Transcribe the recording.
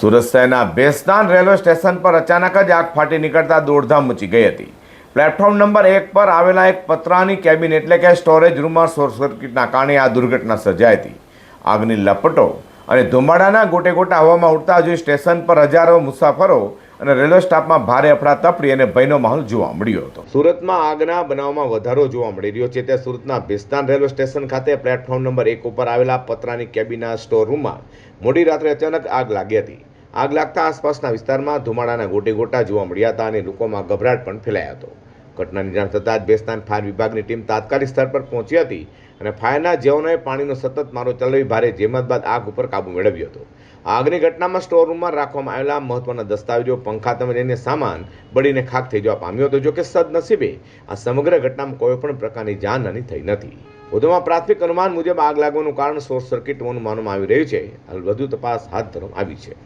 સુરત શહેરના Bhestan railway station પર અચાનક જ આગ ફાટી નીકળતા દોડધામ મચી ગઈ હતી। પ્લેટફોર્મ નંબર 1 પર આવેલા એક પતરાની કેબિન એટલે કે સ્ટોરેજ રૂમમાં શોર્ટ સર્કિટના કારણે આ દુર્ઘટના સર્જાઈ હતી। આગની લપટો અને ધુમાડાના ગોટે ગોટા હવામાં ઉડતા જોઈ સ્ટેશન પર હજારો મુસાફરો અને રેલવે સ્ટાફમાં ભારે અફડાતફડી અને ભયનો માહોલ જોવા મળ્યો હતો। સુરતમાં આગના બનાવમાં વધારો જોવા મળી રહ્યો છે તે સુરતના ભેસ્તાન રેલવે સ્ટેશન ખાતે પ્લેટફોર્મ નંબર 1 ઉપર આવેલા પતરાની કેબિનના સ્ટોર રૂમમાં મોડી રાત્રે અચાનક આગ લાગી હતી। આગ લાગતા આસપાસના વિસ્તારમાં ધુમાડાના ગોટે ગોટા જોવા મળ્યા હતા અને લોકોમાં ગભરાટ પણ ફેલાયો હતો। ઘટનાની જાણ થતાં જ ભેસ્તાન ફાયર વિભાગની ટીમ તાત્કાલિક સ્થળ પર પહોંચી હતી અને ફાયરના જવાનોએ પાણીનો સતત મારો ચલાવી ભારે જહેમત બાદ આગ ઉપર કાબુ મેળવ્યો હતો। આગની ઘટનામાં સ્ટોર રૂમમાં રાખવામાં આવેલા મહત્વના દસ્તાવેજો, પંખા તેમજ અન્ય સામાન બળીને ખાખ થઈ જવા પામ્યો હતો। જોકે સદનસીબે આ સમગ્ર ઘટનામાં કોઈ પણ પ્રકારની જાનહાનિ થઈ નથી। વધુમાં પ્રાથમિક અનુમાન મુજબ આગ લાગવાનું કારણ શોર્ટ સર્કિટ હોવાનું માનવામાં આવી રહ્યું છે। હાલ વધુ તપાસ હાથ ધરવામાં આવી છે।